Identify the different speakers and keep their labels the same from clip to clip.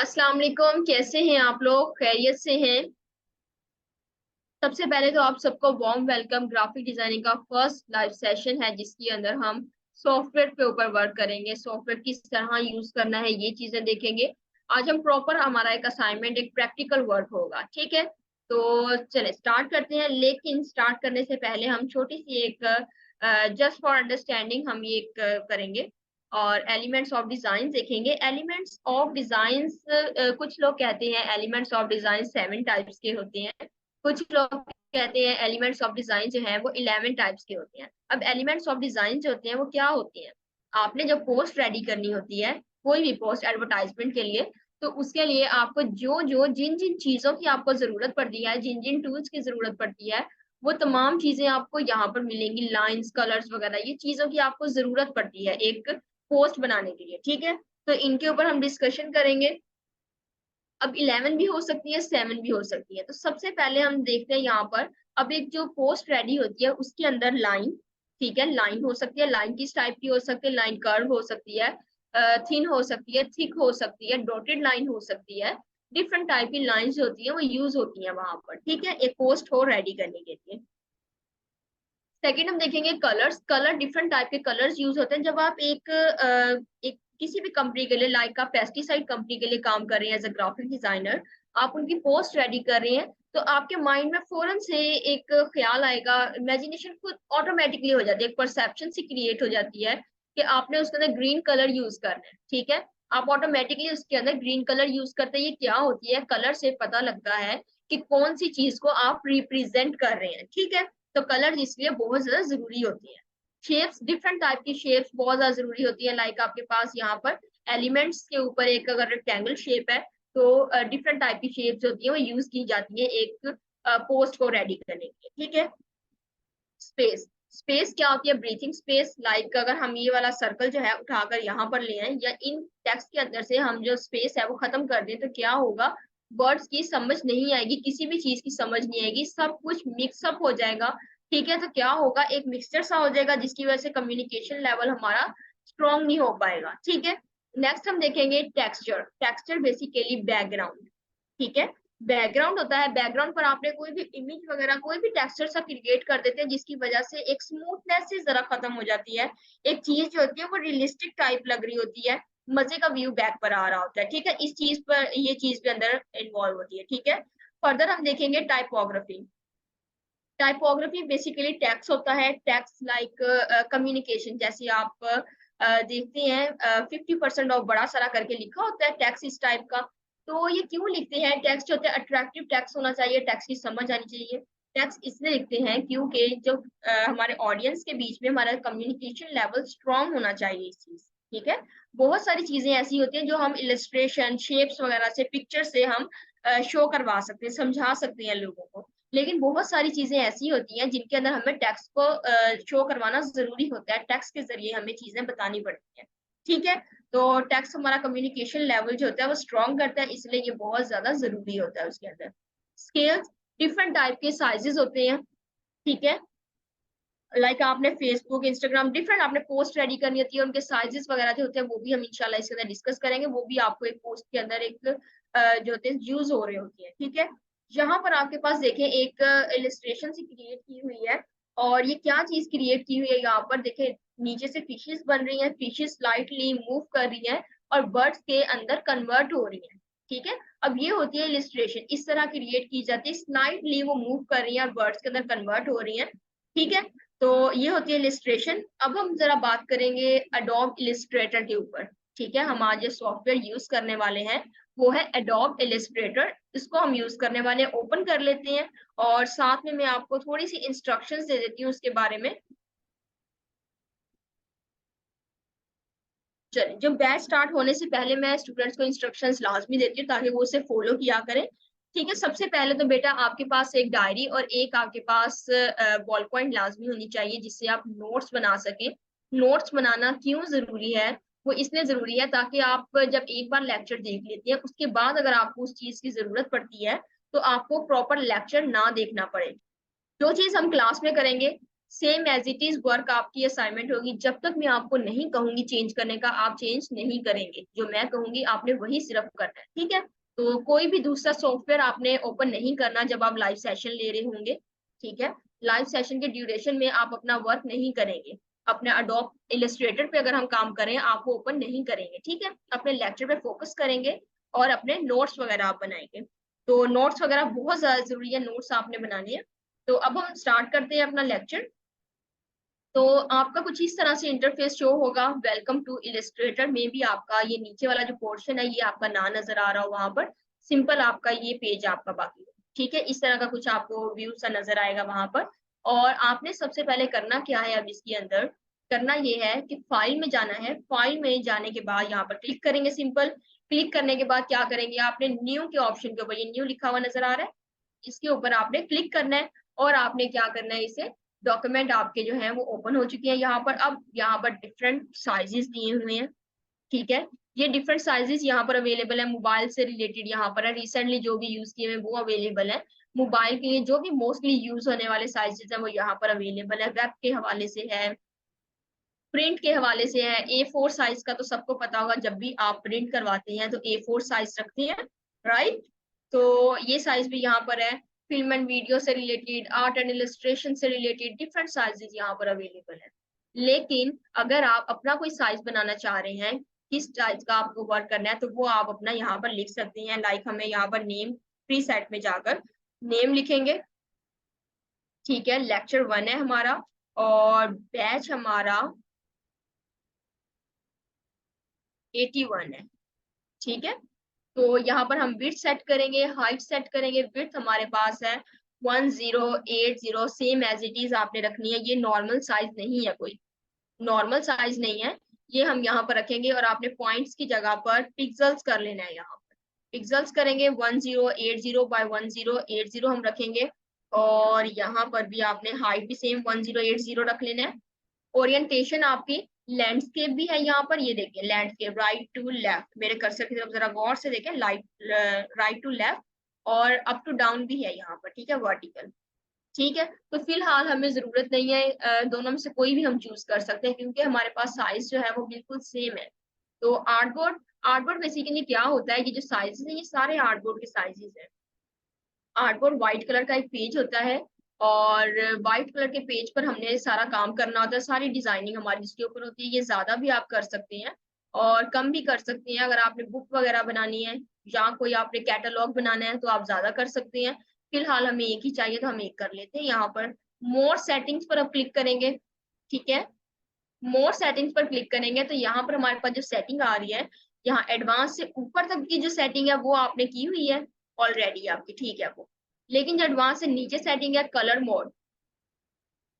Speaker 1: अस्सलाम वालेकुम। कैसे हैं आप लोग? खैरियत से हैं? सबसे पहले तो आप सबको वार्म वेलकम। ग्राफिक डिजाइनिंग का फर्स्ट लाइव सेशन है जिसके अंदर हम सॉफ्टवेयर के ऊपर वर्क करेंगे। सॉफ्टवेयर किस तरह यूज करना है ये चीजें देखेंगे। आज हम प्रॉपर हमारा एक असाइनमेंट, एक प्रैक्टिकल वर्क होगा। ठीक है, तो चले स्टार्ट करते हैं। लेकिन स्टार्ट करने से पहले हम छोटी सी एक जस्ट फॉर अंडरस्टैंडिंग हम ये करेंगे और एलिमेंट्स ऑफ डिजाइन देखेंगे। एलिमेंट्स ऑफ डिजाइंस, कुछ लोग कहते हैं एलिमेंट्स ऑफ डिजाइन 7 टाइप्स के होते हैं। कुछ लोग कहते हैं एलिमेंट्स ऑफ डिजाइन जो है वो 11 टाइप्स के होते हैं। अब एलिमेंट्स ऑफ डिजाइन जो होते हैं वो क्या होते हैं? आपने जब पोस्ट रेडी करनी होती है, कोई भी पोस्ट एडवर्टाइजमेंट के लिए, तो उसके लिए आपको जो जो जिन जिन चीजों की आपको जरूरत पड़ती है, जिन जिन टूल्स की जरूरत पड़ती है, वो तमाम चीजें आपको यहाँ पर मिलेंगी। लाइंस, कलर्स वगैरह, ये चीजों की आपको जरूरत पड़ती है एक पोस्ट बनाने के लिए। ठीक है, तो इनके ऊपर हम डिस्कशन करेंगे। अब 11 भी हो सकती है, 7 भी हो सकती है। तो सबसे पहले हम देखते हैं यहाँ पर। अब एक जो पोस्ट रेडी होती है उसके अंदर लाइन, ठीक है, लाइन हो सकती है। लाइन किस टाइप की हो सकती है? लाइन कर्व हो सकती है, थिन हो सकती है, थिक हो सकती है, डॉटेड लाइन हो सकती है। डिफरेंट टाइप की लाइंस होती है, वो यूज होती है वहां पर। ठीक है, एक पोस्ट को रेडी करने के लिए। सेकंड हम देखेंगे कलर्स। कलर, डिफरेंट टाइप के कलर्स यूज होते हैं जब आप एक किसी भी कंपनी के लिए, लाइक आप पेस्टिसाइड कंपनी के लिए काम कर रहे हैं एज अ ग्राफिक डिजाइनर, आप उनकी पोस्ट रेडी कर रहे हैं, तो आपके माइंड में फौरन से एक ख्याल आएगा, इमेजिनेशन खुद ऑटोमेटिकली हो जाती है, एक परसेप्शन सी क्रिएट हो जाती है कि आपने उसके अंदर ग्रीन कलर यूज करना है। ठीक है, आप ऑटोमेटिकली उसके अंदर ग्रीन कलर यूज करते हैं। ये क्या होती है? कलर से पता लगता है कि कौन सी चीज को आप रिप्रेजेंट कर रहे हैं। ठीक है, तो कलर इसलिए बहुत ज्यादा जरूरी होती है। शेप्स, डिफरेंट टाइप की शेप्स बहुत ज्यादा जरूरी होती है। लाइक आपके पास यहाँ पर एलिमेंट्स के ऊपर एक अगर रेक्टेंगल शेप है, तो डिफरेंट टाइप की शेप्स होती है, वो यूज की जाती है एक पोस्ट को रेडी करने के लिए। ठीक है, स्पेस। स्पेस क्या होती है? Breathing space. लाइक अगर हम ये वाला सर्कल जो है उठाकर यहाँ पर ले आए, या इन टेक्स्ट के अंदर से हम जो स्पेस है वो खत्म कर दें, तो क्या होगा? वर्ड्स की समझ नहीं आएगी, किसी भी चीज की समझ नहीं आएगी, सब कुछ मिक्सअप हो जाएगा। ठीक है, तो क्या होगा? एक मिक्सचर सा हो जाएगा जिसकी वजह से कम्युनिकेशन लेवल हमारा स्ट्रॉन्ग नहीं हो पाएगा। ठीक है, नेक्स्ट हम देखेंगे टेक्सचर। Texture basically background. ठीक है, बैकग्राउंड होता है। बैकग्राउंड पर आपने कोई भी इमेज वगैरह, कोई भी टेक्सचर सा क्रिएट कर देते हैं जिसकी वजह से एक स्मूथनेस से जरा खत्म हो जाती है। एक चीज जो होती है वो रियलिस्टिक टाइप लग रही होती है, मजे का व्यू बैक पर आ रहा होता है। ठीक है, इस चीज पर, ये चीज के अंदर इन्वॉल्व होती है। ठीक है, फर्दर हम देखेंगे टाइपोग्राफी। टाइपोग्राफी बेसिकली टेक्स्ट होता है। टेक्स्ट लाइक कम्युनिकेशन, जैसे आप देखते हैं 50% ऑफ बड़ा सारा करके लिखा होता है टेक्स्ट इस टाइप का। तो ये क्यों लिखते हैं? टेक्स्ट जो होता है अट्रैक्टिव टेक्स्ट होना चाहिए, टेक्स्ट की समझ आनी चाहिए। टेक्स्ट इसलिए लिखते हैं क्योंकि जो हमारे ऑडियंस के बीच में हमारा कम्युनिकेशन लेवल स्ट्रांग होना चाहिए इस चीज। ठीक है, बहुत सारी चीजें ऐसी होती हैं जो हम इलस्ट्रेशन, शेप्स वगैरह से, पिक्चर से हम शो करवा सकते हैं, समझा सकते हैं लोगों को। लेकिन बहुत सारी चीजें ऐसी होती हैं जिनके अंदर हमें टेक्स्ट को शो करवाना जरूरी होता है, टेक्स्ट के जरिए हमें चीजें बतानी पड़ती हैं। ठीक है, तो टेक्स्ट हमारा कम्युनिकेशन लेवल जो होता है वो स्ट्रॉन्ग करता है, इसलिए ये बहुत ज्यादा जरूरी होता है उसके अंदर। स्केल्स, डिफरेंट टाइप के साइजेस होते हैं। ठीक है, लाइक आपने फेसबुक, इंस्टाग्राम, डिफरेंट आपने पोस्ट रेडी करनी होती है, उनके साइजेस वगैरह जो होते हैं वो भी हम इंशाल्लाह इसके अंदर डिस्कस करेंगे। वो भी आपको एक पोस्ट के अंदर एक जो होते हैं यूज हो रहे होती है। ठीक है, यहाँ पर आपके पास देखें एक इलिस्ट्रेशन सी क्रिएट की हुई है, और ये क्या चीज क्रिएट की हुई है? यहाँ पर देखें नीचे से फिशेस बन रही हैं, फिशेस स्लाइटली मूव कर रही हैं और बर्ड्स के अंदर कन्वर्ट हो रही हैं। ठीक है, अब ये होती है इलिस्ट्रेशन, इस तरह क्रिएट की जाती है, स्लाइटली वो मूव कर रही है और बर्ड्स के अंदर कन्वर्ट हो रही है। ठीक है, तो ये होती है इलिस्ट्रेशन। अब हम जरा बात करेंगे एडोब इलिस्ट्रेटर के ऊपर। ठीक है, हम आज जो सॉफ्टवेयर यूज करने वाले हैं वो है एडोब इलिस्ट्रेटर। इसको हम यूज करने वाले, ओपन कर लेते हैं और साथ में मैं आपको थोड़ी सी इंस्ट्रक्शंस दे देती हूँ उसके बारे में। चलिए, जो बैच स्टार्ट होने से पहले मैं स्टूडेंट्स को इंस्ट्रक्शंस लाजमी देती हूँ ताकि वो उसे फॉलो किया करें। ठीक है, सबसे पहले तो बेटा आपके पास एक डायरी और एक आपके पास बॉल पॉइंट लाजमी होनी चाहिए जिससे आप नोट्स बना सकें। नोट्स बनाना क्यों जरूरी है? वो इसलिए जरूरी है ताकि आप जब एक बार लेक्चर देख लेते हैं उसके बाद अगर आपको उस चीज की जरूरत पड़ती है तो आपको प्रॉपर लेक्चर ना देखना पड़े। जो चीज हम क्लास में करेंगे same as it is work आपकी असाइनमेंट होगी। जब तक मैं आपको नहीं कहूंगी चेंज करने का, आप चेंज नहीं करेंगे। जो मैं कहूंगी आपने वही सिर्फ करना है, ठीक है। तो कोई भी दूसरा सॉफ्टवेयर आपने ओपन नहीं करना जब आप लाइव सेशन ले रहे होंगे, ठीक है। लाइव सेशन के ड्यूरेशन में आप अपना वर्क नहीं करेंगे। अपने अडोब इलस्ट्रेटर पे अगर हम काम करें, आप वो ओपन नहीं करेंगे, ठीक है। अपने लेक्चर पे फोकस करेंगे और अपने नोट्स वगैरह आप बनाएंगे। तो नोट्स वगैरह बहुत ज्यादा जरूरी है, नोट्स आपने बनाने हैं। तो अब हम स्टार्ट करते हैं अपना लेक्चर। तो आपका कुछ इस तरह से इंटरफेस शो होगा, वेलकम टू इलस्ट्रेटर में भी आपका ये नीचे वाला जो पोर्शन है ये आपका ना नजर आ रहा हो वहां पर, सिंपल आपका ये पेज आपका बाकी है, ठीक है। इस तरह का कुछ आपको व्यू सा नजर आएगा वहां पर। और आपने सबसे पहले करना क्या है, अब इसके अंदर करना ये है कि फाइल में जाना है। फाइल में जाने के बाद यहाँ पर क्लिक करेंगे, सिंपल। क्लिक करने के बाद क्या करेंगे, आपने न्यू के ऑप्शन के ऊपर, ये न्यू लिखा हुआ नजर आ रहा है, इसके ऊपर आपने क्लिक करना है। और आपने क्या करना है, इसे डॉक्यूमेंट आपके जो है वो ओपन हो चुके हैं यहाँ पर। अब यहाँ पर डिफरेंट साइजेस दिए हुए हैं, ठीक है। ये डिफरेंट साइजेस यहाँ पर अवेलेबल है, मोबाइल से रिलेटेड यहाँ पर है, रिसेंटली जो भी यूज किए हुए वो अवेलेबल है। मोबाइल के लिए जो भी मोस्टली यूज होने वाले साइजेस है वो यहाँ पर अवेलेबल है। वेब के हवाले से है, प्रिंट के हवाले से है। A4 साइज का तो सबको पता होगा, जब भी आप प्रिंट करवाते हैं तो A4 साइज रखते हैं, राइट। तो ये साइज भी यहाँ पर है। फिल्म एंड वीडियो से रिलेटेड, आर्ट एंड इलस्ट्रेशन से रिलेटेड डिफरेंट साइजेस यहाँ पर अवेलेबल है। लेकिन अगर आप अपना कोई साइज बनाना चाह रहे हैं, किस साइज का आपको वर्क करना है, तो वो आप अपना यहाँ पर लिख सकते हैं। लाइक हमें यहाँ पर नेम प्री सेट में जाकर नेम लिखेंगे, ठीक है। लेक्चर 1 है हमारा और बैच हमारा 81 है, ठीक है। तो यहाँ पर हम विड्थ सेट करेंगे, हाइट सेट करेंगे। विड्थ हमारे पास है 1080, सेम एज इट इज आपने रखनी है। ये नॉर्मल साइज नहीं है, कोई नॉर्मल साइज नहीं है। ये हम यहाँ पर रखेंगे और आपने पॉइंट्स की जगह पर पिक्सल्स कर लेना है। यहाँ पर पिक्सल्स करेंगे 1080 बाय 1080 हम रखेंगे। और यहाँ पर भी आपने हाइट भी सेम 1080 रख लेना है। ओरिएंटेशन आपकी लैंडस्केप भी है यहाँ पर, ये देखिए लैंडस्केप, राइट टू लेफ्ट। मेरे कर्सर की तरफ जरा गौर से देखें, राइट टू लेफ्ट। और अप टू डाउन भी है यहाँ पर, ठीक है, वर्टिकल, ठीक है। तो फिलहाल हमें जरूरत नहीं है, दोनों में से कोई भी हम चूज कर सकते हैं क्योंकि हमारे पास साइज जो है वो बिल्कुल सेम है। तो आर्टबोर्ड, आर्टबोर्ड बेसिकली क्या होता है, ये जो साइजेस है ये सारे आर्टबोर्ड के साइजेस हैं। आर्टबोर्ड व्हाइट कलर का एक पेज होता है और व्हाइट कलर के पेज पर हमने सारा काम करना होता है, सारी डिजाइनिंग हमारी इसके ऊपर होती है। ये ज्यादा भी आप कर सकते हैं और कम भी कर सकते हैं। अगर आपने बुक वगैरह बनानी है या कोई आपने कैटलॉग बनाना है तो आप ज्यादा कर सकते हैं। फिलहाल हमें एक ही चाहिए तो हम एक कर लेते हैं। यहाँ पर मोर सेटिंग्स पर आप क्लिक करेंगे, ठीक है। मोर सेटिंग्स पर क्लिक करेंगे तो यहाँ पर हमारे पास जो सेटिंग आ रही है, यहाँ एडवांस से ऊपर तक की जो सेटिंग है वो आपने की हुई है ऑलरेडी आपकी, ठीक है वो। लेकिन जो एडवांस से नीचे सेटिंग है कलर मोड,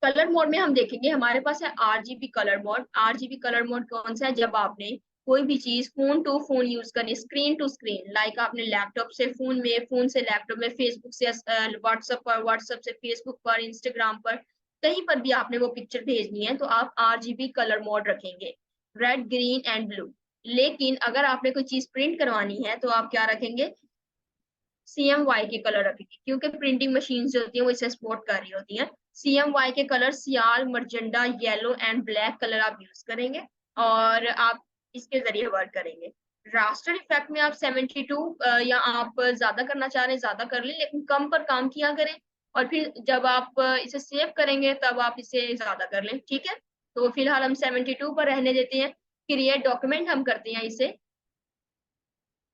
Speaker 1: कलर मोड में हम देखेंगे हमारे पास है RGB colour mode. RGB colour mode कौन सा है, जब आपने कोई भी चीज फोन टू फोन यूज करनी, स्क्रीन टू स्क्रीन, लाइक आपने लैपटॉप से फोन में, फोन से लैपटॉप में, फेसबुक से व्हाट्सएप पर, व्हाट्सएप से फेसबुक पर, इंस्टाग्राम पर, कहीं पर भी आपने वो पिक्चर भेजनी है तो आप RGB कलर मोड रखेंगे, रेड ग्रीन एंड ब्लू। लेकिन अगर आपने कोई चीज प्रिंट करवानी है तो आप क्या रखेंगे, CMY के कलर रखेंगे क्योंकि प्रिंटिंग मशीन जो होती है वो इसे सपोर्ट कर रही होती हैं। CMY के colour cyan, magenta, yellow and black colour आप यूज करेंगे और आप इसके जरिए वर्क करेंगे। रास्टर इफेक्ट में आप 72 या आप ज्यादा करना चाह रहे हैं ज्यादा कर लें, लेकिन कम पर काम किया करें। और फिर जब आप इसे सेव करेंगे तब आप इसे ज्यादा कर लें, ठीक है। तो फिलहाल हम 72 पर रहने देते हैं। क्रिएट डॉक्यूमेंट हम करते हैं इसे।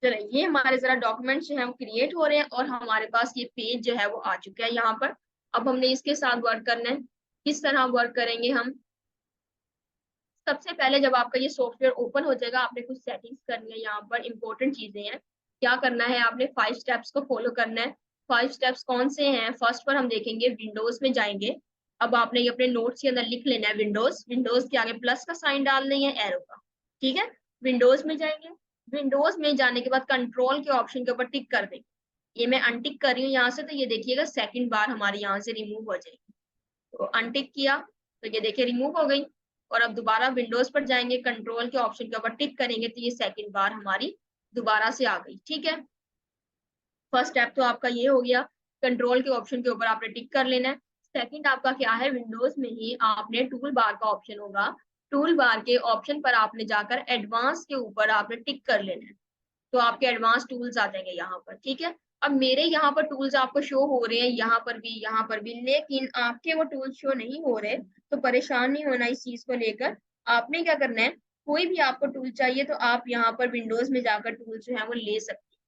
Speaker 1: चलो ये हमारे जरा डॉक्यूमेंट्स जो है वो क्रिएट हो रहे हैं और हमारे पास ये पेज जो है वो आ चुका है यहाँ पर। अब हमने इसके साथ वर्क करना है। किस तरह वर्क करेंगे हम, सबसे पहले जब आपका ये सॉफ्टवेयर ओपन हो जाएगा आपने कुछ सेटिंग्स करनी है। यहाँ पर इंपॉर्टेंट चीजें हैं, क्या करना है, आपने 5 स्टेप्स को फॉलो करना है। 5 स्टेप्स कौन से हैं, फर्स्ट पर हम देखेंगे विंडोज में जाएंगे। अब आपने ये अपने नोट्स के अंदर लिख लेना है विंडोज, विंडोज के आगे प्लस का साइन डाल देंगे, एरो का, ठीक है। विंडोज में जाएंगे, विंडोज में जाने के बाद कंट्रोल के ऑप्शन के ऊपर टिक कर देंगे। ये मैं अनटिक कर रही हूँ यहाँ से, तो ये देखिएगा सेकंड बार हमारी यहाँ से रिमूव हो जाएगी। तो अनटिक किया तो ये देखिए रिमूव हो गई। और अब दोबारा विंडोज पर जाएंगे, कंट्रोल के ऑप्शन के ऊपर टिक करेंगे तो ये सेकंड बार हमारी दोबारा से आ गई, ठीक है। फर्स्ट स्टेप तो आपका ये हो गया, कंट्रोल के ऑप्शन के ऊपर आपने टिक कर लेना है। सेकंड आपका क्या है, विंडोज में ही आपने टूल बार का ऑप्शन होगा, टूल बार के ऑप्शन पर आपने जाकर एडवांस के ऊपर आपने टिक कर लेना है, तो आपके एडवांस टूल्स आ जाएंगे यहाँ पर। ठीक है, अब मेरे यहाँ पर टूल्स आपको शो हो रहे हैं, यहाँ पर भी, लेकिन आपके वो टूल्स शो नहीं हो रहे, तो परेशान नहीं होना इस चीज को लेकर। आपने क्या करना है, कोई भी आपको टूल चाहिए तो आप यहाँ पर विंडोज में जाकर टूल जो है वो ले सकते हैं।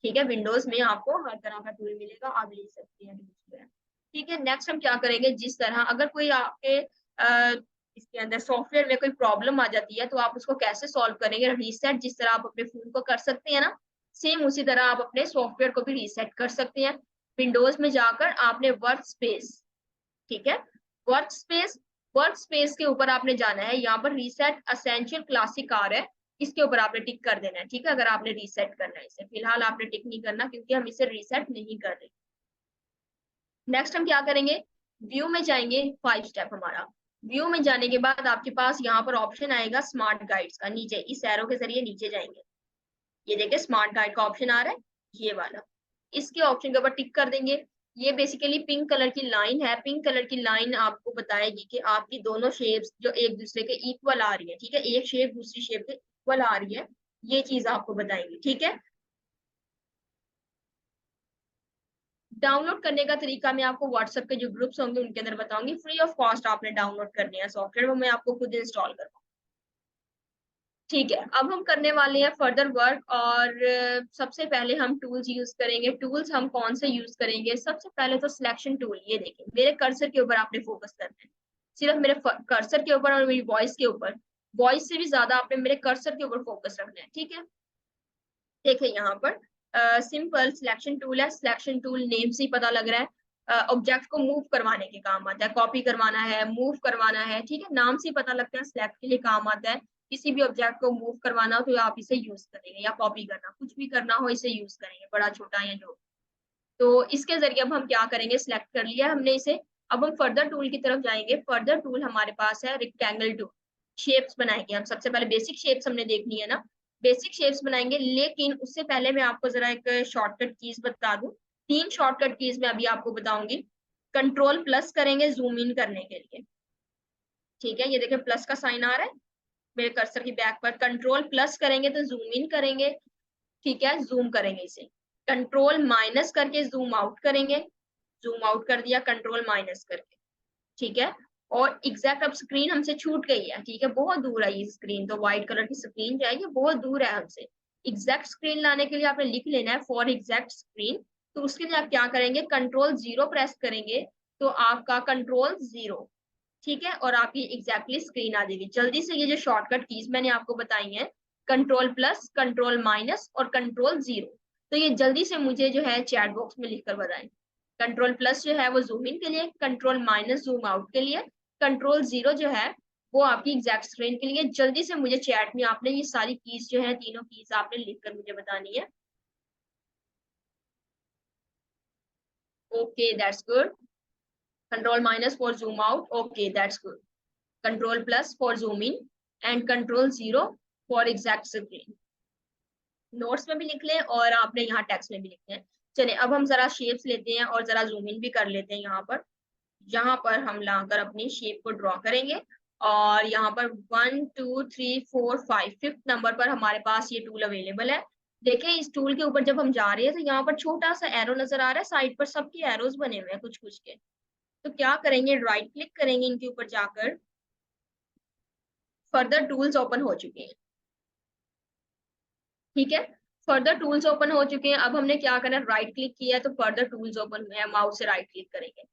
Speaker 1: ठीक है, विंडोज में आपको हर तरह का टूल मिलेगा, आप ले सकते हैं टूल्स जो है। ठीक है, नेक्स्ट हम क्या करेंगे, जिस तरह अगर कोई आपके इसके अंदर सॉफ्टवेयर में कोई प्रॉब्लम आ जाती है तो आप उसको कैसे सॉल्व करेंगे, रीसेट जिस तरह आप अपने फोन को कर सकते हैं ना, सेम उसी तरह आप अपने सॉफ्टवेयर को भी रीसेट कर सकते हैं। विंडोज में जाकर आपने वर्क स्पेस, ठीक है, वर्क स्पेस, वर्क स्पेस के ऊपर आपने जाना है, यहाँ पर रीसेट असेंशियल क्लासिक कार है, इसके ऊपर आपने टिक कर देना है। ठीक है, अगर आपने रीसेट करना है, इसे फिलहाल आपने टिक नहीं करना क्योंकि हम इसे रीसेट नहीं कर रहे। नेक्स्ट हम क्या करेंगे, व्यू में जाएंगे, 5 स्टेप हमारा। व्यू में जाने के बाद आपके पास यहाँ पर ऑप्शन आएगा स्मार्ट गाइड्स का, नीचे इस एरो के जरिए नीचे जाएंगे, ये देखिए स्मार्ट गाइड का ऑप्शन आ रहा है, ये वाला, इसके ऑप्शन के ऊपर टिक कर देंगे। ये बेसिकली पिंक कलर की लाइन है, पिंक कलर की लाइन आपको बताएगी कि आपकी दोनों शेप्स जो एक दूसरे के इक्वल आ रही है। ठीक है, एक शेप दूसरी शेप के इक्वल आ रही है, ये चीज आपको बताएंगी। ठीक है, डाउनलोड करने का तरीका मैं आपको व्हाट्सएप के जो ग्रुप्स होंगे उनके अंदर बताऊंगी, फ्री ऑफ कॉस्ट आपने डाउनलोड करने हैं सॉफ्टवेयर, वो मैं आपको खुद इंस्टॉल करूंगा। ठीक है, अब हम करने वाले हैं फर्दर वर्क, और सबसे पहले हम टूल्स यूज करेंगे। टूल्स हम कौन से यूज करेंगे, सबसे पहले तो सिलेक्शन टूल, ये देखिए मेरे कर्सर के ऊपर आपने फोकस करना है, सिर्फ मेरे कर्सर के ऊपर और मेरी वॉइस के ऊपर, वॉइस से भी ज्यादा आपने मेरे कर्सर के ऊपर फोकस रखना है। ठीक है, देखिए यहाँ पर सिंपल सिलेक्शन टूल है, सिलेक्शन टूल नेम से ही पता लग रहा है, ऑब्जेक्ट को मूव करवाने के काम आता है, कॉपी करवाना है, मूव करवाना है। ठीक है, नाम से ही पता लगता है, सिलेक्ट के लिए काम आता है, किसी भी ऑब्जेक्ट को मूव करवाना हो तो आप इसे यूज करेंगे, या कॉपी करना, कुछ भी करना हो इसे यूज करेंगे, बड़ा छोटा या जो। तो इसके जरिए अब हम क्या करेंगे, सिलेक्ट कर लिया हमने इसे, अब हम फर्दर टूल की तरफ जाएंगे। फर्दर टूल हमारे पास है रेक्टेंगल टूल, शेप्स बनाएंगे हम, सबसे पहले बेसिक शेप्स हमने देखनी है ना, बेसिक शेप्स बनाएंगे, लेकिन उससे पहले मैं आपको जरा एक शॉर्टकट कीज बता दूं, 3 शॉर्टकट कीज मैं अभी आपको बताऊंगी। कंट्रोल प्लस करेंगे जूम इन करने के लिए, ठीक है, ये देखिए प्लस का साइन आ रहा है मेरे कर्सर की बैक पर, कंट्रोल प्लस करेंगे तो जूम इन करेंगे, ठीक है, जूम करेंगे इसे, कंट्रोल माइनस करके जूम आउट करेंगे, जूम आउट कर दिया कंट्रोल माइनस करके। ठीक है, और एग्जैक्ट अब स्क्रीन हमसे छूट गई है, ठीक है, बहुत दूर है ये स्क्रीन, तो व्हाइट कलर की स्क्रीन जो है ये बहुत दूर है हमसे। एग्जैक्ट स्क्रीन लाने के लिए आपने लिख लेना है फॉर एग्जैक्ट स्क्रीन, तो उसके लिए आप क्या करेंगे, कंट्रोल 0 प्रेस करेंगे तो आपका कंट्रोल 0, ठीक है, और आपकी एग्जैक्टली स्क्रीन आ जाएगी। जल्दी से ये जो शॉर्टकट कीज मैंने आपको बताई हैं, कंट्रोल प्लस, कंट्रोल माइनस और कंट्रोल 0, तो ये जल्दी से मुझे जो है चैट बॉक्स में लिखकर बताएं। कंट्रोल प्लस जो है वो जूम इन के लिए, कंट्रोल माइनस जूम आउट के लिए, कंट्रोल 0 जो है वो आपकी एग्जैक्ट स्क्रीन के लिए। जल्दी से मुझे चैट में आपने ये सारी कीज जो है, तीनों कीज आपने लिखकर मुझे बतानी है। Okay that's good, control minus for zoom out, okay that's good, control plus for zoom in and control 0 for exact screen. Notes में भी लिख लें और आपने यहाँ टेक्स्ट में भी लिखते हैं। चलिए अब हम जरा शेप्स लेते हैं और जरा जूम इन भी कर लेते हैं। यहाँ पर हम लाकर अपनी शेप को ड्रॉ करेंगे, और यहाँ पर 1 2 3 4 5 5th नंबर पर हमारे पास ये टूल अवेलेबल है। देखिए इस टूल के ऊपर जब हम जा रहे हैं तो यहाँ पर छोटा सा एरो नजर आ रहा है, साइड पर सबके एरोज बने हुए हैं कुछ कुछ के। तो क्या करेंगे, राइट क्लिक करेंगे इनके ऊपर जाकर, फर्दर टूल्स ओपन हो चुके हैं, ठीक है, फर्दर टूल्स ओपन हो चुके हैं। अब हमने क्या करना है, राइट क्लिक किया है तो फर्दर टूल्स ओपन हुए हैं, माउस से राइट क्लिक करेंगे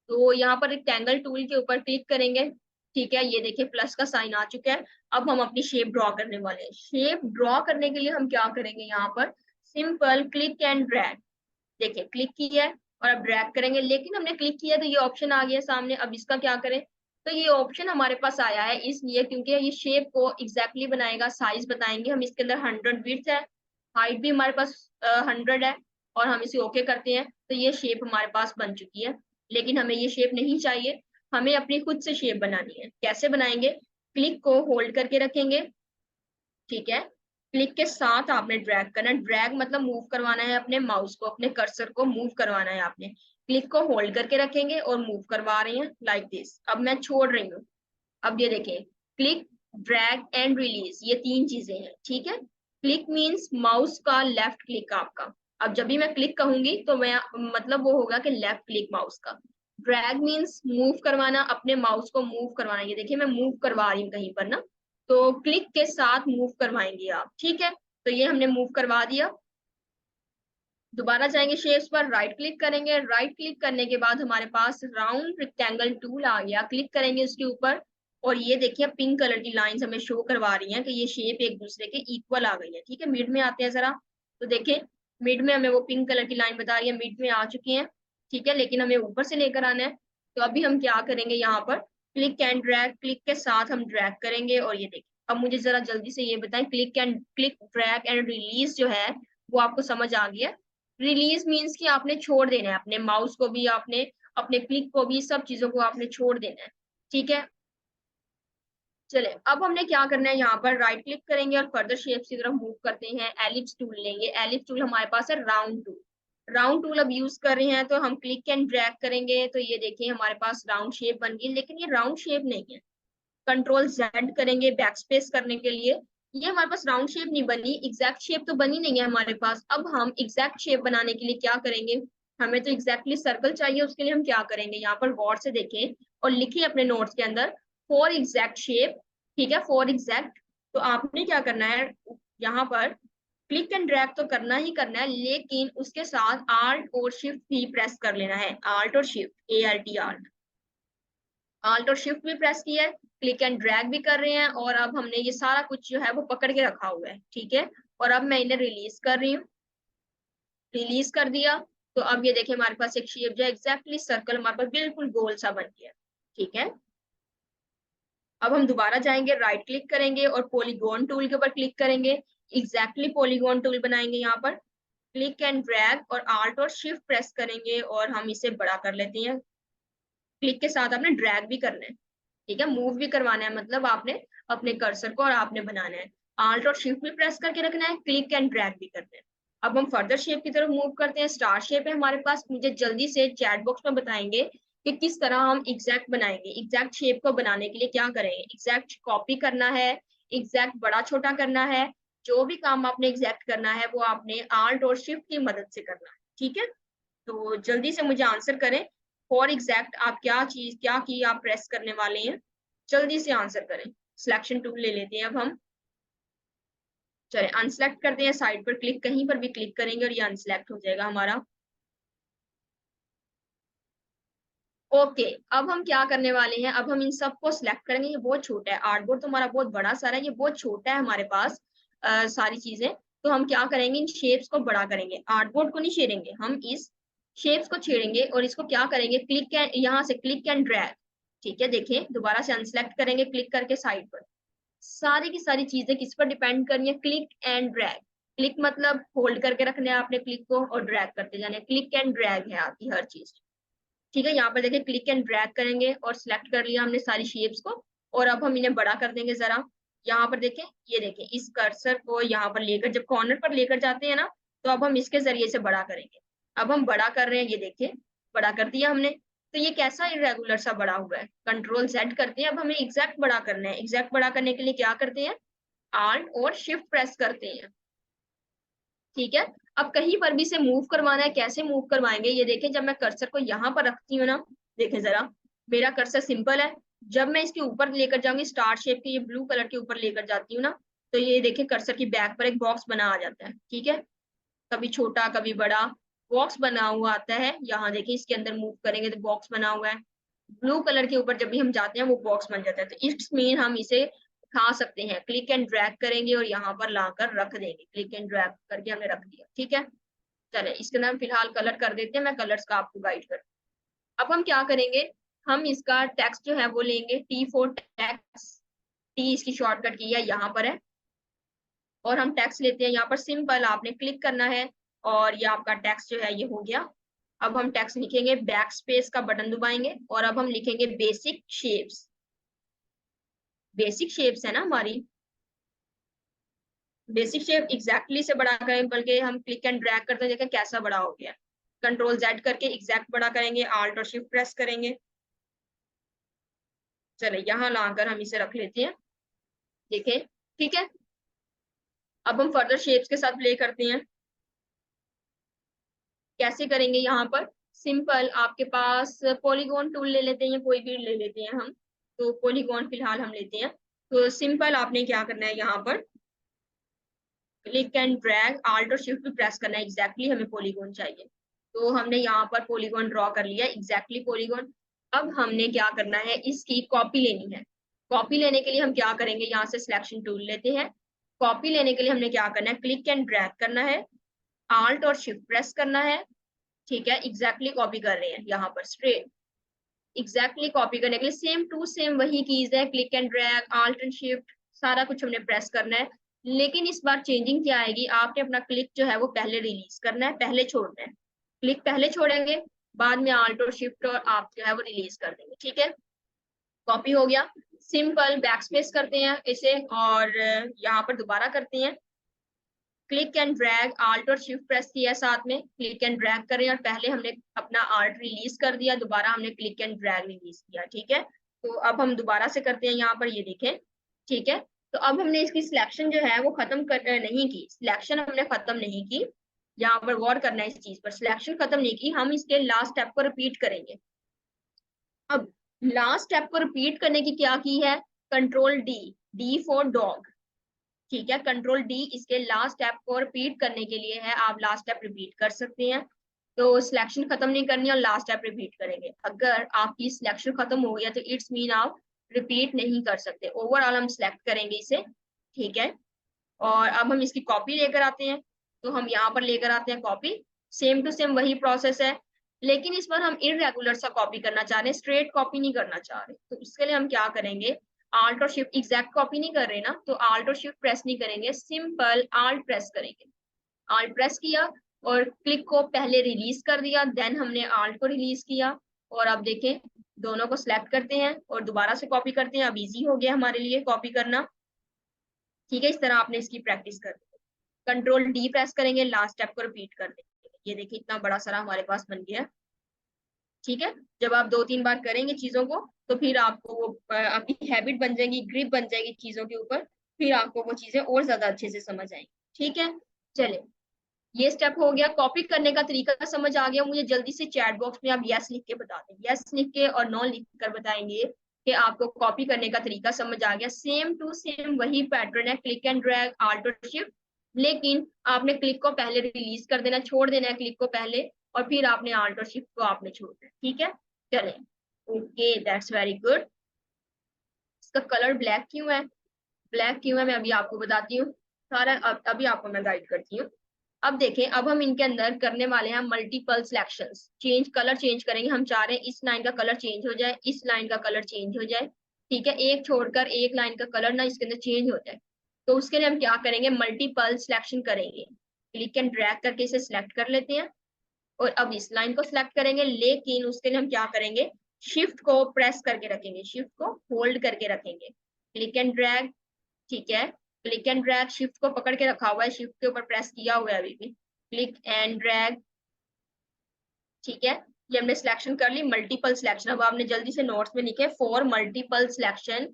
Speaker 1: तो यहाँ पर रेक्टेंगल टूल के ऊपर क्लिक करेंगे, ठीक है, ये देखिए प्लस का साइन आ चुका है। अब हम अपनी शेप ड्रॉ करने वाले हैं। शेप ड्रॉ करने के लिए हम क्या करेंगे, यहाँ पर सिंपल क्लिक एंड ड्रैग, देखिए क्लिक किया है और अब ड्रैग करेंगे, लेकिन हमने क्लिक किया तो ये ऑप्शन आ गया सामने। अब इसका क्या करें, तो ये ऑप्शन हमारे पास आया है इसलिए क्योंकि ये शेप को एग्जैक्टली बनाएगा, साइज बताएंगे हम, इसके अंदर 100 विड्थ है, हाइट भी हमारे पास 100 है, और हम इसे ओके करते हैं तो ये शेप हमारे पास बन चुकी है। लेकिन हमें ये शेप नहीं चाहिए, हमें अपनी खुद से शेप बनानी है। कैसे बनाएंगे, क्लिक को होल्ड करके रखेंगे, ठीक है, क्लिक के साथ आपने ड्रैग करना है, ड्रैग मतलब मूव करवाना है अपने माउस को, अपने कर्सर को मूव करवाना है आपने। क्लिक को होल्ड करके रखेंगे और मूव करवा रहे हैं लाइक दिस। अब मैं छोड़ रही हूँ। अब ये देखें, क्लिक, ड्रैग एंड रिलीज, ये तीन चीजें हैं, ठीक है। क्लिक मींस माउस का लेफ्ट क्लिक आपका। अब जब भी मैं क्लिक कहूंगी तो मैं मतलब वो होगा कि लेफ्ट क्लिक माउस का। ड्रैग मींस मूव करवाना, अपने माउस को मूव करवाना। ये देखिए मैं मूव करवा रही हूँ कहीं पर ना, तो क्लिक के साथ मूव करवाएंगे आप, ठीक है। तो ये हमने मूव करवा दिया। दोबारा जाएंगे शेप्स पर, राइट क्लिक करेंगे। राइट क्लिक करने के बाद हमारे पास राउंड रेक्टेंगल टूल आ गया, क्लिक करेंगे उसके ऊपर। और ये देखिए पिंक कलर की लाइंस हमें शो करवा रही हैं कि ये शेप एक दूसरे के इक्वल आ गई है, ठीक है। मिड में आते हैं जरा, तो देखें मिड में हमें वो पिंक कलर की लाइन बता रही है, मिड में आ चुकी है, ठीक है। लेकिन हमें ऊपर से लेकर आना है, तो अभी हम क्या करेंगे, यहाँ पर क्लिक एंड ड्रैग, क्लिक के साथ हम ड्रैग करेंगे। और ये देखिए अब मुझे जरा जल्दी से ये बताएं, क्लिक ड्रैग एंड रिलीज जो है वो आपको समझ आ गया। रिलीज मीन्स कि आपने छोड़ देना है अपने माउस को भी, आपने अपने क्लिक को भी, सब चीजों को आपने छोड़ देना है, ठीक है। चले अब हमने क्या करना है, यहाँ पर राइट क्लिक करेंगे और फर्दर शेप्स की तरफ मूव करते हैं। एलिप्स टूल लेंगे। एलिप्स टूल हमारे पास है राउंड टूल। राउंड टूल अब यूज कर रहे हैं, तो हम क्लिक एंड ड्रैग करेंगे तो ये देखिए हमारे पास राउंड शेप बन गई, लेकिन ये राउंड शेप नहीं है। कंट्रोल जेड करेंगे बैक स्पेस करने के लिए। ये हमारे पास राउंड शेप नहीं बनी, एग्जैक्ट शेप तो बनी नहीं है हमारे पास। अब हम एग्जैक्ट शेप बनाने के लिए क्या करेंगे, हमें तो एग्जैक्टली सर्कल चाहिए, उसके लिए हम क्या करेंगे, यहाँ पर गौर से देखें और लिखिए अपने नोट्स के अंदर फॉर एग्जैक्ट शेप, ठीक है, फॉर एग्जैक्ट। तो आपने क्या करना है, यहाँ पर क्लिक एंड ड्रैग तो करना ही करना है, लेकिन उसके साथ आल्ट और शिफ्ट भी प्रेस कर लेना है। आल्ट और शिफ्ट, ALT, आल्ट, आल्ट और शिफ्ट भी प्रेस किया है, क्लिक एंड ड्रैग भी कर रहे हैं, और अब हमने ये सारा कुछ जो है वो पकड़ के रखा हुआ है, ठीक है। और अब मैं इन्हें रिलीज कर रही हूँ, रिलीज कर दिया। तो अब ये देखिए हमारे पास एक शेप जो है एग्जैक्टली सर्कल हमारे पास बिल्कुल गोल सा बन गया, ठीक है। अब हम दोबारा जाएंगे, राइट क्लिक करेंगे और पॉलीगॉन टूल के ऊपर क्लिक करेंगे। एग्जैक्टली पॉलीगॉन टूल बनाएंगे, यहाँ पर क्लिक एंड ड्रैग और आल्ट और शिफ्ट प्रेस करेंगे और हम इसे बड़ा कर लेते हैं। क्लिक के साथ आपने ड्रैग भी करना है, ठीक है, मूव भी करवाना है, मतलब आपने अपने कर्सर को और आपने बनाना है। आल्ट और शिफ्ट भी प्रेस करके रखना है, क्लिक एंड ड्रैग भी करना है। अब हम फर्दर शेप की तरफ मूव करते हैं। स्टार शेप है हमारे पास, मुझे जल्दी से चैट बॉक्स में बताएंगे कि किस तरह हम एग्जैक्ट बनाएंगे। एग्जैक्ट शेप को बनाने के लिए क्या करेंगे, एग्जैक्ट कॉपी करना है, एग्जैक्ट बड़ा छोटा करना है, जो भी काम आपने एग्जैक्ट करना है वो आपने आल्ट और शिफ्ट की मदद से करना है, ठीक है। तो जल्दी से मुझे आंसर करें, फॉर एग्जैक्ट आप क्या चीज, क्या की आप प्रेस करने वाले हैं, जल्दी से आंसर करें। सिलेक्शन टूल ले लेते हैं अब हम। चले अनसेलेक्ट करते हैं, साइड पर क्लिक, कहीं पर भी क्लिक करेंगे और ये अनसेलेक्ट हो जाएगा हमारा। ओके, अब हम क्या करने वाले हैं, अब हम इन सबको सिलेक्ट करेंगे। ये बहुत छोटा है, आर्टबोर्ड तो हमारा बहुत बड़ा सारा है, ये बहुत छोटा है हमारे पास सारी चीजें। तो हम क्या करेंगे, इन शेप्स को बड़ा करेंगे, आर्टबोर्ड को नहीं छेड़ेंगे, हम इस शेप्स को छेड़ेंगे और इसको क्या करेंगे, क्लिक, यहाँ से क्लिक एंड ड्रैग, ठीक है। देखें दोबारा से अनसेलेक्ट करेंगे क्लिक करके साइड पर। सारी की सारी चीजें किस पर डिपेंड करनी है, क्लिक एंड ड्रैग। क्लिक मतलब होल्ड करके रखना है आपने क्लिक को, और ड्रैग करते जाना है, क्लिक एंड ड्रैग है आपकी हर चीज, ठीक है। यहाँ पर देखिए क्लिक एंड ड्रैग करेंगे और सिलेक्ट कर लिया हमने सारी शेप्स को, और अब हम इन्हें बड़ा कर देंगे जरा। यहाँ पर देखें, ये देखें इस कर्सर को यहाँ पर लेकर जब कॉर्नर पर लेकर जाते हैं ना, तो अब हम इसके जरिए से बड़ा करेंगे। अब हम बड़ा कर रहे हैं, ये देखिए बड़ा कर दिया हमने। तो ये कैसा इरेगुलर सा बड़ा हुआ है, कंट्रोल जेड करते हैं। अब हमें एग्जैक्ट बड़ा करना है, एग्जैक्ट बड़ा करने के लिए क्या करते हैं, आल्ट और शिफ्ट प्रेस करते हैं, ठीक है। अब कहीं पर भी इसे मूव करवाना है, कैसे मूव करवाएंगे, ये देखें जब मैं कर्सर को यहाँ पर रखती हूँ ना, देखें जरा, मेरा कर्सर सिंपल है। जब मैं इसके ऊपर लेकर जाऊंगी, स्टार शेप के ये ब्लू कलर के ऊपर लेकर जाती हूँ ना, तो ये देखें कर्सर की बैक पर एक बॉक्स बना आ जाता है, ठीक है। कभी छोटा कभी बड़ा बॉक्स बना हुआ आता है, यहाँ देखिए इसके अंदर मूव करेंगे तो बॉक्स बना हुआ है। ब्लू कलर के ऊपर जब भी हम जाते हैं वो बॉक्स बन जाता है, तो इट्स मीन हम इसे खा सकते हैं। क्लिक एंड ड्रैग करेंगे और यहाँ पर लाकर रख देंगे, क्लिक एंड ड्रैग करके हमने रख दिया, ठीक है। चले इसके अंदर हम फिलहाल कलर कर देते हैं, मैं कलर्स का आपको गाइड कर। अब हम क्या करेंगे, हम इसका टेक्स्ट जो है वो लेंगे, T4 टेक्स्ट, टी इसकी शॉर्टकट की है यहाँ पर है, और हम टेक्स्ट लेते हैं यहाँ पर सिंपल, आपने क्लिक करना है और ये आपका टेक्स्ट जो है ये हो गया। अब हम टेक्स्ट लिखेंगे, बैक स्पेस का बटन दबाएंगे और अब हम लिखेंगे बेसिक शेप्स। बेसिक शेप्स है ना हमारी, बेसिक शेप एग्जैक्टली से बड़ा करें, बल्कि हम क्लिक एंड ड्रैग करते हैं, देखें कैसा बड़ा हो गया। कंट्रोल जेड करके एग्जैक्ट बड़ा करेंगे, आल्ट और शिफ्ट प्रेस करेंगे। चले यहाँ लाकर हम इसे रख लेते हैं, देखें, ठीक है। अब हम फर्दर शेप्स के साथ प्ले करते हैं। कैसे करेंगे यहाँ पर? सिंपल, आपके पास पॉलीगॉन टूल ले लेते हैं, कोई भी ले लेते हैं हम, तो पॉलीगॉन फिलहाल हम लेते हैं। तो सिंपल आपने क्या करना है, यहाँ पर क्लिक एंड ड्रैग, आल्ट और शिफ्ट भी प्रेस करना है, एग्जैक्टली हमें पॉलीगॉन चाहिए। तो हमने यहाँ पर पॉलीगॉन ड्रॉ कर लिया, एग्जैक्टली पॉलीगॉन। अब हमने क्या करना है, इसकी कॉपी लेनी है। कॉपी लेने के लिए हम क्या करेंगे, यहाँ से सिलेक्शन टूल लेते हैं। कॉपी लेने के लिए हमने क्या करना है, क्लिक एंड ड्रैग करना है, आल्ट और शिफ्ट प्रेस करना है, ठीक है। एग्जैक्टली कॉपी कर रहे हैं यहाँ पर स्ट्रेट, एग्जैक्टली कॉपी करने के लिए सेम टू सेम वही कीज है, click and drag, alt and shift, सारा कुछ हमने प्रेस करना है। लेकिन इस बार चेंजिंग क्या आएगी, आपने अपना क्लिक जो है वो पहले रिलीज करना है, पहले छोड़ना है। क्लिक पहले छोड़ेंगे, बाद में आल्ट और शिफ्ट और आप जो है वो रिलीज कर देंगे, ठीक है। कॉपी हो गया। सिंपल बैक स्पेस करते हैं इसे और यहाँ पर दोबारा करते हैं, क्लिक एंड ड्रैग, आल्ट और शिफ्ट प्रेस किया साथ में, क्लिक एंड ड्रैग करें और पहले हमने अपना आल्ट रिलीज कर दिया, दोबारा हमने क्लिक एंड ड्रैग रिलीज किया, ठीक है। तो अब हम दोबारा से करते हैं, यहाँ पर ये देखें, ठीक है। तो अब हमने इसकी सिलेक्शन जो है वो खत्म कर नहीं की, सिलेक्शन हमने खत्म नहीं की, यहाँ पर गौर करना है इस चीज पर, सिलेक्शन खत्म नहीं की, हम इसके लास्ट स्टेप को रिपीट करेंगे। अब लास्ट स्टेप को रिपीट करने की क्या की है, control D, D for dog, ठीक है। कंट्रोल डी इसके लास्ट स्टेप को रिपीट करने के लिए है, आप लास्ट स्टेप रिपीट कर सकते हैं। तो सिलेक्शन खत्म नहीं करनी और लास्ट स्टेप रिपीट करेंगे। अगर आपकी सिलेक्शन खत्म हो गया तो इट्स मीन आप रिपीट नहीं कर सकते। ओवरऑल हम सिलेक्ट करेंगे इसे, ठीक है। और अब हम इसकी कॉपी लेकर आते हैं, तो हम यहाँ पर लेकर आते हैं कॉपी, सेम टू सेम वही प्रोसेस है, लेकिन इस बार हम इरेगुलर सा कॉपी करना चाह रहे हैं, स्ट्रेट कॉपी नहीं करना चाह रहे। तो इसके लिए हम क्या करेंगे, आल्ट और शिफ्ट, एग्जैक्ट कॉपी नहीं कर रहे ना, तो आल्ट और शिफ्ट प्रेस नहीं करेंगे, सिंपल आल्ट प्रेस करेंगे। आल्ट प्रेस किया और क्लिक को पहले रिलीज कर दिया, देन हमने आल्ट को रिलीज किया। और अब देखें, दोनों को सिलेक्ट करते हैं और दोबारा से कॉपी करते हैं, अब इजी हो गया हमारे लिए कॉपी करना, ठीक है। इस तरह आपने इसकी प्रैक्टिस कर दी। कंट्रोल डी प्रेस करेंगे, लास्ट स्टेप को रिपीट कर देंगे, ये देखिए इतना बड़ा सारा हमारे पास बन गया, ठीक है। जब आप 2-3 बार करेंगे चीजों को, तो फिर आपको वो आपकी हैबिट बन जाएगी, ग्रिप बन जाएगी चीजों के ऊपर, फिर आपको वो चीजें और ज्यादा अच्छे से समझ आएंगी, ठीक है। चले, ये स्टेप हो गया, कॉपी करने का तरीका समझ आ गया। मुझे जल्दी से चैट बॉक्स में आप यस लिख के बता दें, यस लिख के और नो लिख कर बताएंगे कि आपको कॉपी करने का तरीका समझ आ गया। सेम टू सेम वही पैटर्न है, क्लिक एंड ड्रैग, आल्ट और शिफ्ट, लेकिन आपने क्लिक को पहले रिलीज कर देना, छोड़ देना है क्लिक को पहले, और फिर आपने आल्ट और शिफ्ट को आपने छोड़ना है, ठीक है। चलें, ओके, दैट्स वेरी गुड। इसका कलर ब्लैक क्यों है, ब्लैक क्यों है मैं अभी आपको बताती हूँ सारा, अभी आपको मैं गाइड करती हूँ। अब देखें, अब हम इनके अंदर करने वाले हैं multiple selections, change colour change करेंगे। हम चाह रहे हैं इस लाइन का कलर चेंज हो जाए, इस लाइन का कलर चेंज हो जाए, ठीक है। एक छोड़कर एक लाइन का कलर ना इसके अंदर चेंज हो जाए, तो उसके लिए हम क्या करेंगे, मल्टीपल सिलेक्शन करेंगे। क्लिक एंड ड्रैग करके इसे सिलेक्ट कर लेते हैं और अब इस लाइन को सिलेक्ट करेंगे, लेकिन उसके लिए हम क्या करेंगे, शिफ्ट को प्रेस करके रखेंगे, शिफ्ट को होल्ड करके रखेंगे, क्लिक एंड ड्रैग, ठीक है। क्लिक एंड ड्रैग, शिफ्ट को पकड़ के रखा हुआ है, शिफ्ट के ऊपर प्रेस किया हुआ है अभी भी, क्लिक एंड ड्रैग, ठीक है। ये हमने सिलेक्शन कर ली, मल्टीपल सिलेक्शन। अब आपने जल्दी से नोट्स में लिखे, for multiple selection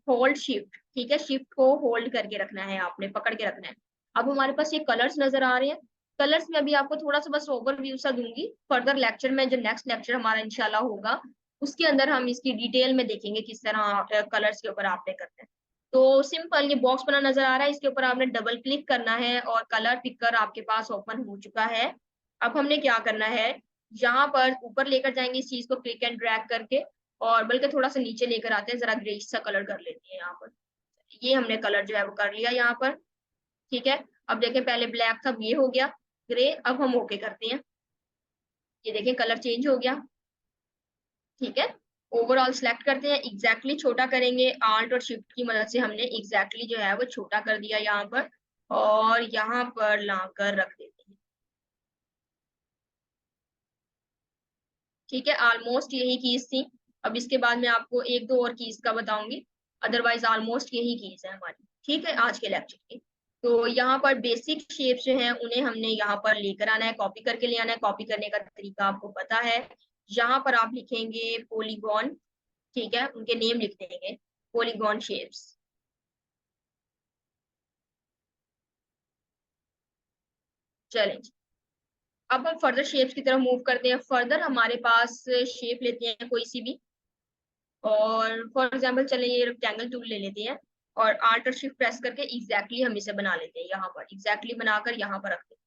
Speaker 1: hold shift, ठीक है। शिफ्ट को होल्ड करके रखना है, आपने पकड़ के रखना है। अब हमारे पास ये कलर्स नजर आ रहे हैं, कलर्स में अभी आपको थोड़ा सा बस ओवरव्यू सा दूंगी, फर्दर लेक्चर में जो नेक्स्ट लेक्चर हमारा इंशाल्लाह होगा उसके अंदर हम इसकी डिटेल में देखेंगे किस तरह कलर्स के ऊपर आपने करना है। तो सिंपल, ये बॉक्स बना नजर आ रहा है, इसके ऊपर आपने डबल क्लिक करना है और कलर पिकर आपके पास ओपन हो चुका है। अब हमने क्या करना है, यहाँ पर ऊपर लेकर जाएंगे इस चीज को क्लिक एंड ड्रैग करके, और बल्कि थोड़ा सा नीचे लेकर आते हैं, जरा ग्रेइश सा कलर कर लेते हैं यहाँ पर। ये हमने कलर जो है वो कर लिया यहाँ पर, ठीक है। अब देखें, पहले ब्लैक था, ये हो गया ग्रे, अब हम ओके करते हैं, ये देखें कलर चेंज हो गया, ठीक है। ओवरऑल सिलेक्ट करते हैं, एग्जैक्टली छोटा करेंगे, आल्ट और शिफ्ट की मदद से हमने एग्जैक्टली जो है वो छोटा कर दिया यहाँ पर, और यहाँ पर लाकर रख देते हैं, ठीक है। ऑलमोस्ट यही कीज थी, अब इसके बाद मैं आपको एक दो और कीज का बताऊंगी, अदरवाइज ऑलमोस्ट यही कीज है हमारी, ठीक है, आज के लेक्चर की। तो यहाँ पर बेसिक शेप जो है उन्हें हमने यहाँ पर लेकर आना है, कॉपी करके ले आना है। कॉपी करने का तरीका आपको पता है। यहाँ पर आप लिखेंगे पॉलीगॉन, ठीक है, उनके नेम लिख देंगे, पॉलीगॉन शेप्स। चलें, अब हम फर्दर शेप्स की तरफ मूव करते हैं। फर्दर हमारे पास शेप लेते हैं कोई सी भी, और फॉर एग्जांपल चलिए ये रेक्टेंगल टूल ले लेते हैं और आल्ट और शिफ्ट प्रेस करके एग्जैक्टली हम इसे बना लेते हैं। यहाँ पर एग्जैक्टली बनाकर यहाँ पर रखते हैं,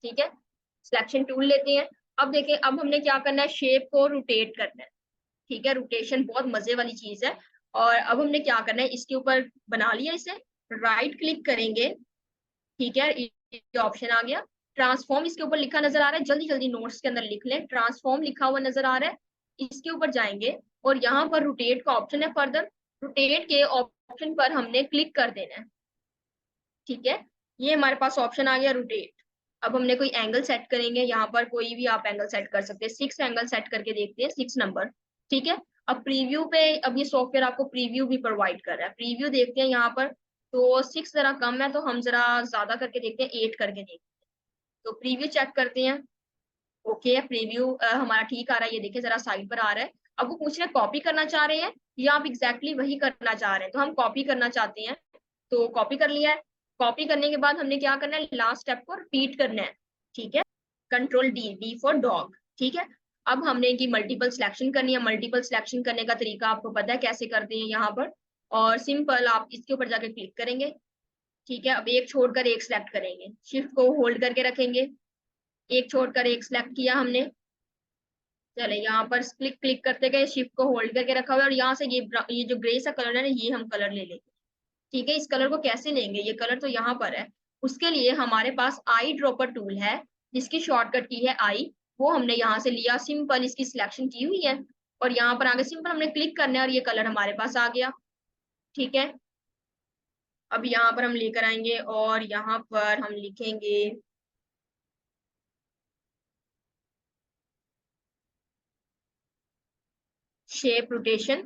Speaker 1: ठीक है। सिलेक्शन टूल लेते हैं। अब देखें, अब हमने क्या करना है, शेप को रोटेट करना है, ठीक है। रोटेशन बहुत मजे वाली चीज है। और अब हमने क्या करना है, इसके ऊपर बना लिया इसे, राइट क्लिक करेंगे, ठीक है, ये ऑप्शन आ गया। ट्रांसफॉर्म इसके ऊपर लिखा नजर आ रहा है, जल्दी जल्दी नोट्स के अंदर लिख लें, ट्रांसफॉर्म लिखा हुआ नजर आ रहा है। इसके ऊपर जाएंगे और यहाँ पर रोटेट का ऑप्शन है। फर्दर रोटेट के ऑप्शन पर हमने क्लिक कर देना है, ठीक है। ये हमारे पास ऑप्शन आ गया रोटेट। अब हमने कोई एंगल सेट करेंगे, यहाँ पर कोई भी आप एंगल सेट कर सकते हैं। 6 एंगल सेट करके देखते हैं, 6 नंबर, ठीक है। अब प्रीव्यू पे, अब ये सॉफ्टवेयर आपको प्रीव्यू भी प्रोवाइड कर रहा है, प्रीव्यू देखते हैं यहाँ पर। तो 6 जरा कम है, तो हम जरा ज्यादा करके देखते हैं, 8 करके देखते हैं। तो प्रीव्यू चेक करते हैं, ओके प्रीव्यू हमारा ठीक आ रहा है। ये देखिए जरा साइड पर आ रहा है। अब वो पूछ रहे हैं कॉपी करना चाह रहे हैं या आप एग्जैक्टली वही करना चाह रहे हैं, तो हम कॉपी करना चाहते हैं, तो कॉपी कर लिया है। कॉपी करने के बाद हमने क्या करना है, लास्ट स्टेप को रिपीट करना है, ठीक है। Control D, D for dog, ठीक है। अब हमने इनकी मल्टीपल सिलेक्शन करनी है। मल्टीपल सिलेक्शन करने का तरीका आपको पता है कैसे करते हैं यहाँ पर, और सिंपल आप इसके ऊपर जाके क्लिक करेंगे, ठीक है। अब एक छोड़कर एक सिलेक्ट करेंगे, शिफ्ट को होल्ड करके रखेंगे, एक छोड़कर एक सिलेक्ट किया हमने। चले यहाँ पर क्लिक क्लिक करते गए, शिफ्ट को होल्ड करके रखा हुआ है, और यहाँ से ये जो ग्रे सा कलर है ना, ये हम कलर ले लेंगे, ठीक है। इस कलर को कैसे लेंगे, ये कलर तो यहाँ पर है। उसके लिए हमारे पास आई ड्रॉपर टूल है, जिसकी शॉर्टकट की है आई, वो हमने यहाँ से लिया, सिंपल इसकी सिलेक्शन की हुई है, और यहाँ पर आगे सिंपल हमने क्लिक करना है और ये कलर हमारे पास आ गया, ठीक है। अब यहाँ पर हम लेकर आएंगे और यहाँ पर हम लिखेंगे शेप रोटेशन,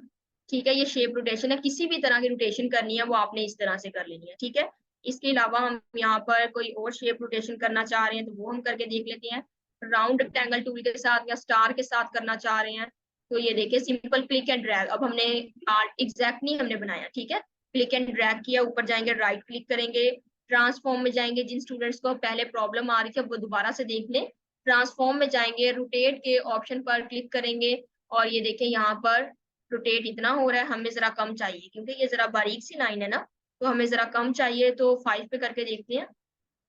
Speaker 1: ठीक है। ये शेप रोटेशन है, किसी भी तरह की रोटेशन करनी है वो आपने इस तरह से कर लेनी है, ठीक है। इसके अलावा हम यहाँ पर कोई और शेप रोटेशन करना चाह रहे हैं तो वो हम करके देख लेते हैं। राउंड रेक्टेंगल टूल के साथ या स्टार के साथ करना चाह रहे हैं, तो ये देखिए सिंपल क्लिक एंड ड्रैग। अब हमने एग्जैक्ट नहीं हमने बनाया, ठीक है। क्लिक एंड ड्रैग किया, ऊपर जाएंगे, राइट क्लिक करेंगे, ट्रांसफॉर्म में जाएंगे। जिन स्टूडेंट्स को पहले प्रॉब्लम आ रही थी, अब वो दोबारा से देख लें। ट्रांसफॉर्म में जाएंगे, रोटेट के ऑप्शन पर क्लिक करेंगे, और ये देखें यहाँ पर रोटेट इतना हो रहा है, हमें जरा कम चाहिए क्योंकि ये जरा बारीक सी लाइन है ना, तो हमें जरा कम चाहिए, तो 5 पे करके देखते हैं।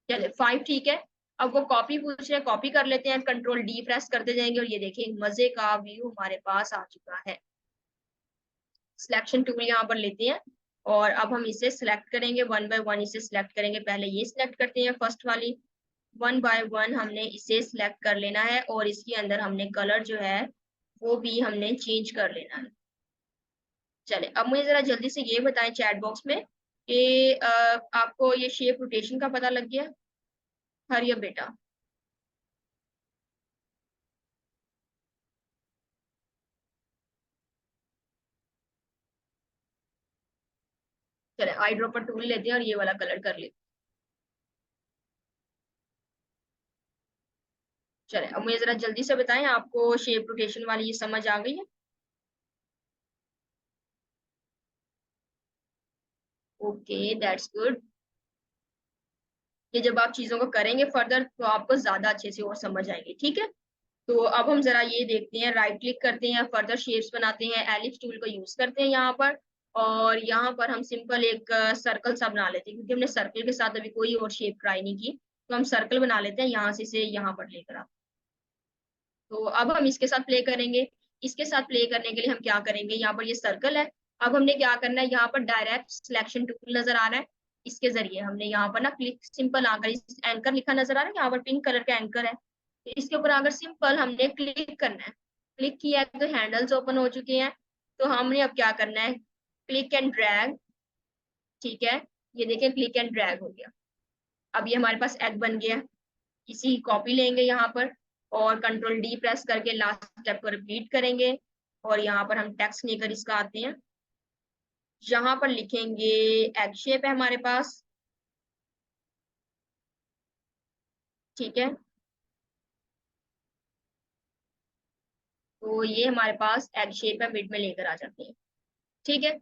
Speaker 1: चलिए 5 ठीक है। अब वो कॉपी पूछ रहे हैं, कॉपी कर लेते हैं, कंट्रोल डी प्रेस करते जाएंगे, और ये देखिए मजे का व्यू हमारे पास आ चुका है। सिलेक्शन टूल यहाँ पर लेते हैं और अब हम इसे सिलेक्ट करेंगे, वन बाय वन इसे सिलेक्ट करेंगे। पहले ये सिलेक्ट करते हैं फर्स्ट वाली, वन बाय वन हमने इसे सिलेक्ट कर लेना है, और इसके अंदर हमने कलर जो है वो भी हमने चेंज कर लेना है। चले, अब मुझे जरा जल्दी से ये बताएं चैट बॉक्स में कि आपको ये शेप रोटेशन का पता लग गया? हरिया बेटा, चले आई ड्रॉपर टूल लेते हैं और ये वाला कलर कर लेते हैं। चले, अब मुझे जरा जल्दी से बताएं आपको शेप रोटेशन वाली ये समझ आ गई है? Okay, that's good. ये जब आप चीजों को करेंगे फर्दर तो आपको ज्यादा अच्छे से और समझ आएंगे, ठीक है। तो अब हम जरा ये देखते हैं, राइट क्लिक करते हैं, फर्दर शेप्स बनाते हैं, एलिप्स टूल को यूज करते हैं यहाँ पर, और यहाँ पर हम सिंपल एक सर्कल सा बना लेते हैं, क्योंकि हमने सर्कल के साथ अभी कोई और शेप ट्राई नहीं की, तो हम सर्कल बना लेते हैं यहाँ से इसे यहाँ पर लेकर आ। तो अब हम इसके साथ प्ले करेंगे। इसके साथ प्ले करने के लिए हम क्या करेंगे, यहाँ पर ये सर्कल है, अब हमने क्या करना है, यहाँ पर डायरेक्ट सिलेक्शन टूल नजर आ रहा है, इसके जरिए हमने यहाँ पर ना क्लिक, सिंपल आकर इस एंकर लिखा नजर आ रहा है, यहाँ पर पिंक कलर का एंकर है, तो इसके ऊपर अगर सिंपल हमने क्लिक करना है, क्लिक किया है तो हैंडल्स ओपन हो चुके हैं। तो हमने अब क्या करना है, क्लिक एंड ड्रैग, ठीक है। ये देखिए क्लिक एंड ड्रैग हो गया। अब ये हमारे पास एग बन गया। इसी कॉपी लेंगे यहाँ पर, और कंट्रोल डी प्रेस करके लास्ट स्टेप को रिपीट करेंगे, और यहाँ पर हम टेक्स्ट लेकर इसका आते हैं, यहाँ पर लिखेंगे एग शेप है हमारे पास, ठीक है, तो ये हमारे पास एग शेप है, मिड में लेकर आ जाते हैं। ठीक है,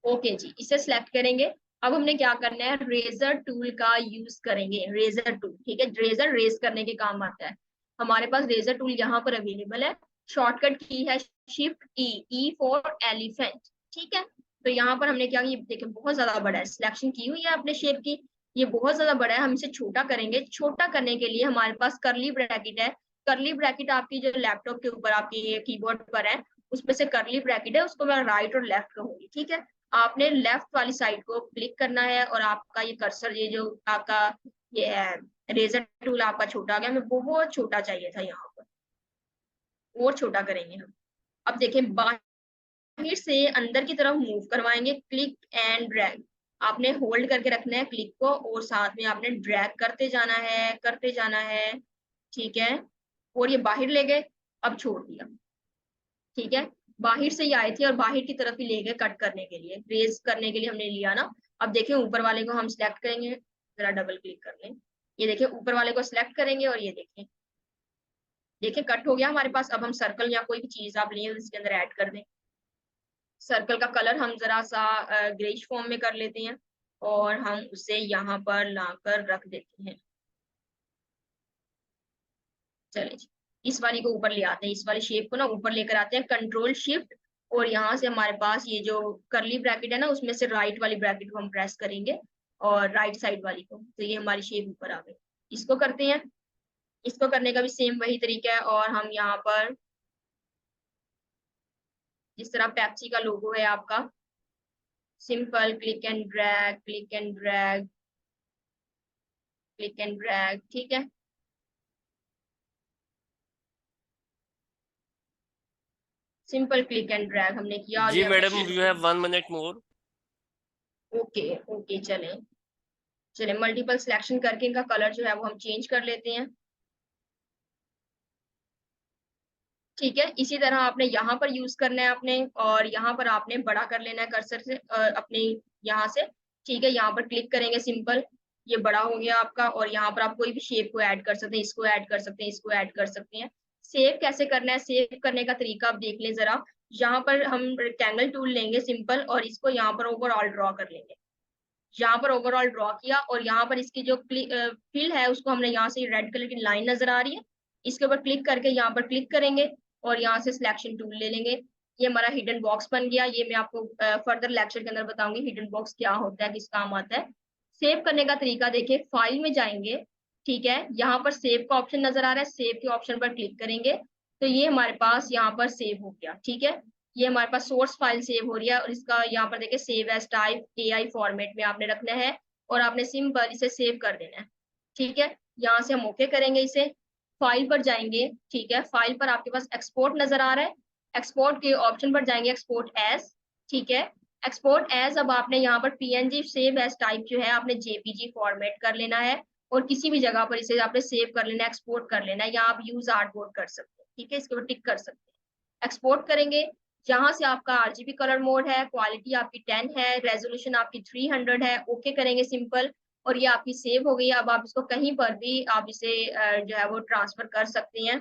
Speaker 1: ओके जी, इसे सिलेक्ट करेंगे। अब हमने क्या करना है, रेजर टूल का यूज करेंगे, रेजर टूल। ठीक है, रेजर रेज करने के काम आता है। हमारे पास रेजर टूल यहाँ पर अवेलेबल है। शॉर्टकट की है shift E, E for elephant. ठीक है, तो यहाँ पर हमने क्या, ये देखिए बहुत ज्यादा बड़ा है, सिलेक्शन की हुई है अपने शेप की, ये बहुत ज्यादा बड़ा है, हम इसे छोटा करेंगे। छोटा करने के लिए हमारे पास करली ब्रैकेट है। करली ब्रैकेट आपकी जो लैपटॉप के ऊपर आपकी कीबोर्ड पर है, उसमें से करली ब्रैकेट है, उसको मैं राइट और लेफ्ट कहूंगी। ठीक है, आपने लेफ्ट वाली साइड को क्लिक करना है और आपका ये कर्सर, ये जो आपका ये है रेजर टूल, आपका छोटा आ गया, हमें बहुत छोटा चाहिए था यहाँ पर, और छोटा करेंगे हम। अब देखें, बाहर से अंदर की तरफ मूव करवाएंगे, क्लिक एंड ड्रैग। आपने होल्ड करके रखना है क्लिक को, और साथ में आपने ड्रैग करते जाना है, करते जाना है। ठीक है, और ये बाहर ले गए, अब छोड़ दिया। ठीक है, बाहर से ही आए थे और बाहर की तरफ ही ले गए कट करने के लिए, रेज करने के लिए हमने लिया ना। अब देखिए ऊपर वाले को हम सिलेक्ट करेंगे, जरा डबल क्लिक कर लें। ये देखिए ऊपर वाले को सिलेक्ट करेंगे और ये देखिए, देखिए कट हो गया हमारे पास। अब हम सर्कल या कोई भी चीज आप लें इसके अंदर ऐड कर दें। सर्कल का कलर हम जरा सा ग्रेइश फॉर्म में कर लेते हैं, और हम उसे यहाँ पर लाकर रख देते हैं। चले जी, इस वाली को ऊपर ले आते हैं, इस वाली शेप को ना ऊपर लेकर आते हैं, कंट्रोल शिफ्ट, और यहाँ से हमारे पास ये जो करली ब्रैकेट है ना, उसमें से राइट वाली ब्रैकेट को हम प्रेस करेंगे, और राइट साइड वाली को, तो ये हमारी शेप ऊपर आ गई। इसको करते हैं, इसको करने का भी सेम वही तरीका है, और हम यहाँ पर जिस तरह पेप्सी का लोगो है आपका, simple click and drag, click and drag, click and drag. ठीक है, सिंपल क्लिक एंड ड्रैग हमने किया, और
Speaker 2: जी
Speaker 1: ये अपनी
Speaker 2: madam,
Speaker 1: shape
Speaker 2: you have 1 minute more.
Speaker 1: Okay okay, चलें, चलिए मल्टीपल सिलेक्शन करके इनका कलर जो है वो हम चेंज कर लेते हैं। ठीक है, इसी तरह आपने यहाँ पर यूज करना है आपने, और यहाँ पर आपने बड़ा कर लेना है कर्सर से अपने यहाँ से। ठीक है, यहाँ पर क्लिक करेंगे, सिंपल ये बड़ा हो गया आपका, और यहाँ पर आप कोई भी शेप को ऐड कर सकते हैं, इसको ऐड कर सकते हैं, इसको ऐड कर सकते हैं। सेव कैसे करना है, सेव करने का तरीका आप देख लें जरा। यहाँ पर हम रेक्टेंगल टूल लेंगे सिंपल, और इसको यहाँ पर ओवरऑल ड्रॉ कर लेंगे। यहाँ पर ओवरऑल ड्रॉ किया, और यहाँ पर इसकी जो फिल है उसको हमने यहाँ से रेड कलर की लाइन नजर आ रही है, इसके ऊपर क्लिक करके यहाँ पर क्लिक करेंगे, और यहाँ से सिलेक्शन टूल ले लेंगे। ये हमारा हिडन बॉक्स बन गया। ये मैं आपको फर्दर लेक्चर के अंदर बताऊंगी हिडन बॉक्स क्या होता है, किस काम आता है। सेव करने का तरीका देखिए, फाइल में जाएंगे। ठीक है, यहाँ पर सेव का ऑप्शन नजर आ रहा है, सेव के ऑप्शन पर क्लिक करेंगे, तो ये हमारे पास यहाँ पर सेव हो गया। ठीक है, ये हमारे पास सोर्स फाइल सेव हो रही है, और इसका यहाँ पर देखिए save as type AI format में आपने रखना है, और आपने सिंपल इसे सेव कर देना है। ठीक है, यहाँ से हम ओके करेंगे इसे, फाइल पर जाएंगे। ठीक है, फाइल पर आपके पास एक्सपोर्ट नजर आ रहा है, एक्सपोर्ट के ऑप्शन पर जाएंगे, एक्सपोर्ट एज। ठीक है, एक्सपोर्ट एज, अब आपने यहाँ पर पीएनजी सेव एज टाइप जो है आपने जेपीजी फॉर्मेट कर लेना है, और किसी भी जगह पर इसे आपने सेव कर लेना है, एक्सपोर्ट कर लेना है, या आप यूज आर्टबोर्ड कर सकते हैं। ठीक है, इसके ऊपर टिक कर सकते हैं, एक्सपोर्ट करेंगे। जहां से आपका आरजीबी कलर मोड है, क्वालिटी आपकी 10 है, रेजोल्यूशन आपकी 300 है, ओके करेंगे सिंपल, और ये आपकी सेव हो गई है। अब आप इसको कहीं पर भी आप इसे जो है वो ट्रांसफर कर सकते हैं।